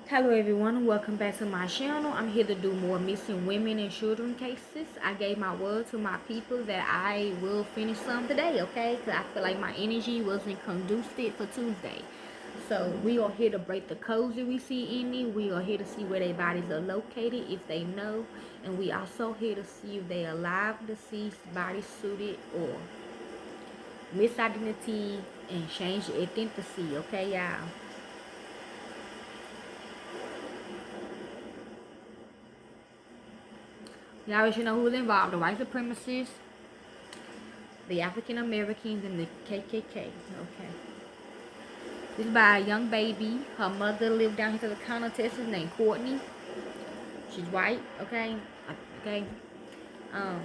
Hello everyone, welcome back to my channel. I'm here to do more missing women and children cases. I gave my word to my people that I will finish some today, okay? Because I feel like my energy wasn't conducive for Tuesday. So we are here to break the codes that we see in it. We are here to see where their bodies are located, if they know. And we also here to see if they are alive, deceased, body suited, or misidentity and change ethnicity, okay y'all? Y'all should know who's involved. The white supremacists, the African Americans, and the KKK. Okay. This is by a young baby. Her mother lived down here to the counter, Texas, named Courtney. She's white. Okay. Okay. Um,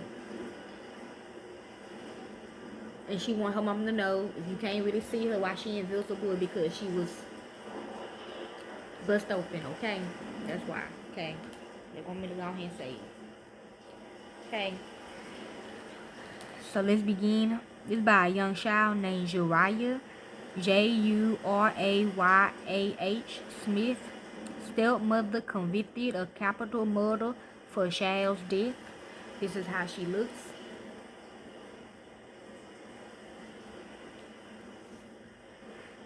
and she want her mom to know if you can't really see her why she invisible because she was bust open. Okay. That's why. Okay. They want me to go ahead and say it. Okay. So let's begin. This is by a young child named Jurayah. Jurayah Smith, stepmother convicted of capital murder for child's death. This is how she looks.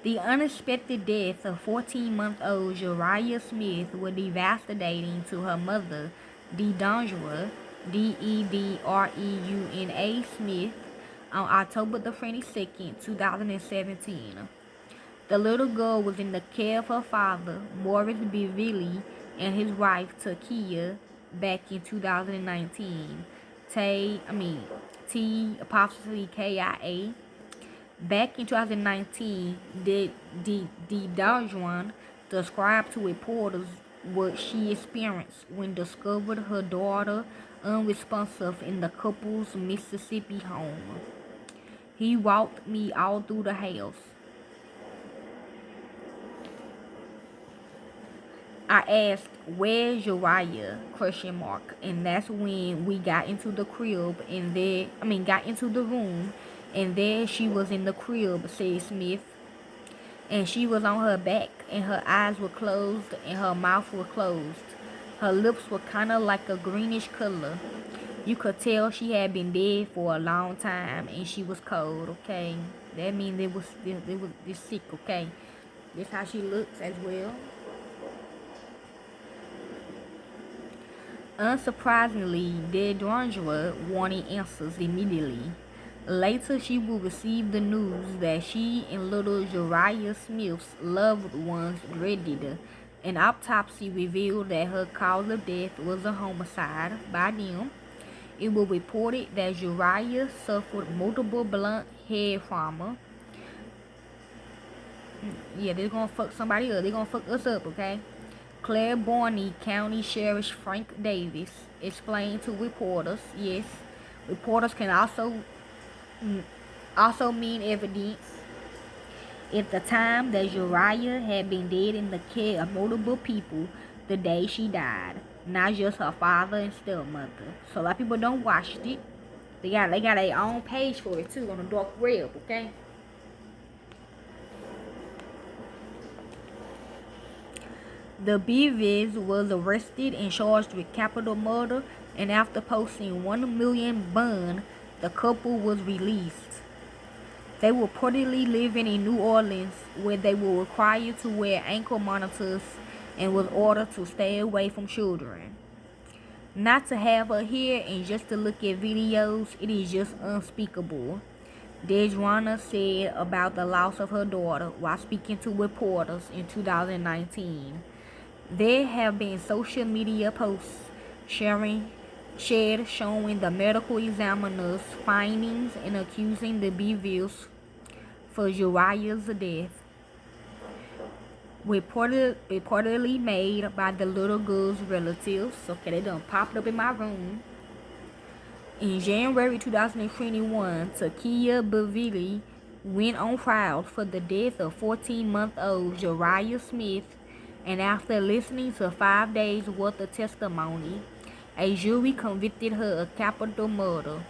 The unexpected death of 14-month-old Jurayah Smith was devastating to her mother, Dedreuna, Dedreuna Smith, on October the 22nd, 2017. The little girl was in the care of her father, Morris Beverly, and his wife, Takia, back in 2019. T-KIA. Back in 2019, Dedreuna described to reporters what she experienced when discovered her daughter unresponsive in the couple's Mississippi home. He walked me all through the house. I asked, "Where's Jurayah?" ? And that's when we got into the crib and got into the room, and there she was in the crib, said Smith. And she was on her back, and her eyes were closed, and her mouth was closed. Her lips were kind of like a greenish color. You could tell she had been dead for a long time, and she was cold, okay? That means it was sick, okay? That's how she looks as well. Unsurprisingly, Dedreuna wanted answers immediately. Later, she would receive the news that she and little Jurayah Smith's loved ones dreaded. An autopsy revealed that her cause of death was a homicide by them. It was reported that Jurayah suffered multiple blunt head trauma. Yeah, they're gonna fuck somebody up. They're gonna fuck us up, okay? Claiborne County Sheriff Frank Davis explained to reporters, yes, reporters can also mean evidence. At the time that Jurayah had been dead in the care of multiple people the day she died, not just her father and stepmother. So a lot of people don't watch it. They got their own page for it too on the dark web, okay? The Beavis was arrested and charged with capital murder, and after posting $1 million bond, the couple was released. They were reportedly living in New Orleans, where they were required to wear ankle monitors and was ordered to stay away from children. Not to have her here and just to look at videos, it is just unspeakable, Dedreuna said about the loss of her daughter while speaking to reporters in 2019. There have been social media posts shared showing the medical examiner's findings and accusing the Beavers for Jurayah's death, reportedly made by the little girl's relatives. Okay, they done popped up in my room. In January 2021, Takia Beverly went on trial for the death of 14-month-old Jurayah Smith, and after listening to 5 days worth of testimony, a jury convicted her of capital murder.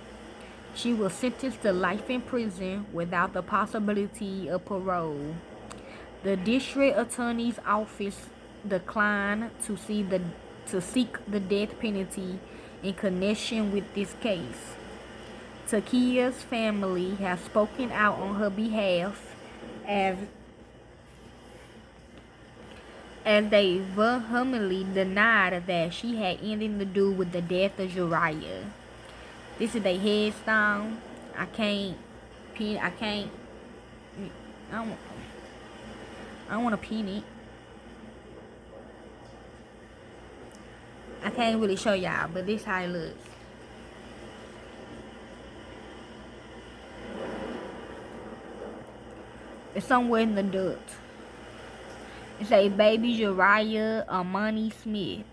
She was sentenced to life in prison without the possibility of parole. The district attorney's office declined to seek the death penalty in connection with this case. Takia's family has spoken out on her behalf as they vehemently denied that she had anything to do with the death of Jurayah. This is their headstone. I can't pin. I can't. I don't want to pin it. I can't really show y'all, but this how it looks. It's somewhere in the dirt. It say baby Jurayah Amani Smith.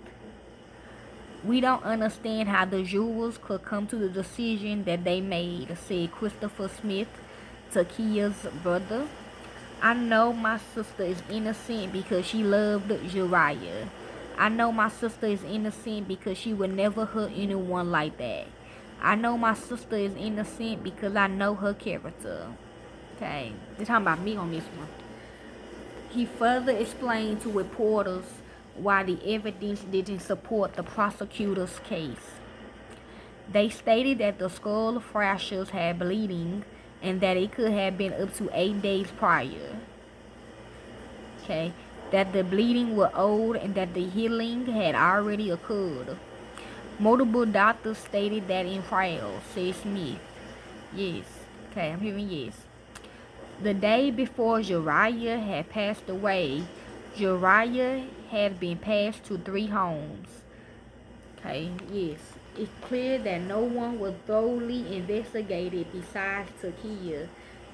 We don't understand how the jurors could come to the decision that they made, said Christopher Smith, Takia's brother. I know my sister is innocent because she loved Jurayah. I know my sister is innocent because she would never hurt anyone like that. I know my sister is innocent because I know her character. Okay, they're talking about me on this one. He further explained to reporters why the evidence didn't support the prosecutor's case. They stated that the skull fractures had bleeding and that it could have been up to 8 days prior. Okay, that the bleeding was old and that the healing had already occurred. Multiple doctors stated that in trial, said Smith. Yes. Okay, I'm hearing yes. The day before Jurayah had passed away, Jurayah had been passed to 3 homes. Okay, yes. It's clear that no one was thoroughly investigated besides Takia,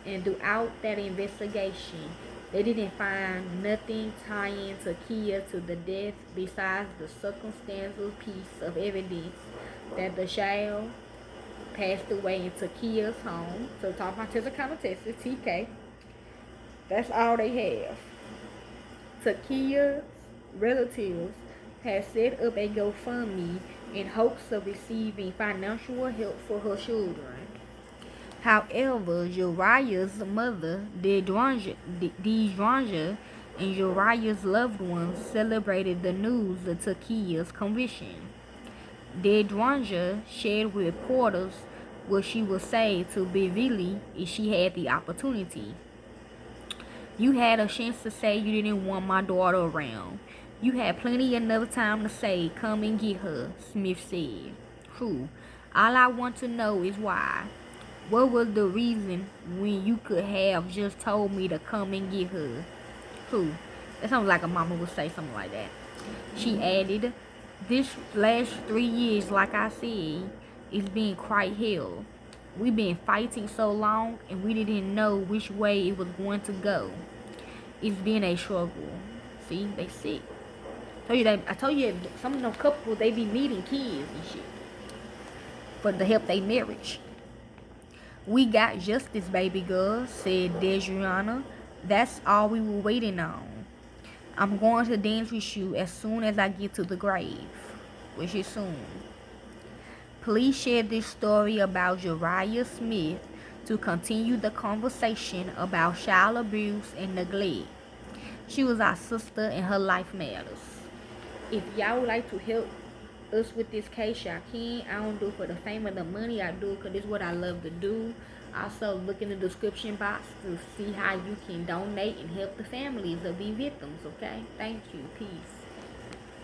and throughout that investigation, they didn't find nothing tying Takia to the death besides the circumstantial piece of evidence that the child passed away in Takia's home. So talking about Texarkana, Texas, TK. That's all they have. Takia's relatives had set up a GoFundMe in hopes of receiving financial help for her children. However, Jurayah's mother, Deidranja, and Jurayah's loved ones celebrated the news of Takia's conviction. Deidranja shared with reporters what she would say to Beverly if she had the opportunity. You had a chance to say you didn't want my daughter around. You had plenty enough time to say, come and get her, Smith said. True. All I want to know is why. What was the reason when you could have just told me to come and get her? True. That sounds like a mama would say something like that. She added, this last 3 years, like I said, it's been quite hell. We've been fighting so long and we didn't know which way it was going to go. It's been a struggle. See, they sick. I told you some of them couples, they be needing kids and shit for the help they marriage. We got justice, baby girl, said Jurayah. That's all we were waiting on. I'm going to dance with you as soon as I get to the grave, which is soon. Please share this story about Jurayah Smith to continue the conversation about child abuse and neglect. She was our sister and her life matters. If y'all would like to help us with this case, y'all can. I don't do it for the fame or the money. I do it because this is what I love to do. Also, look in the description box to see how you can donate and help the families of these victims, okay? Thank you. Peace.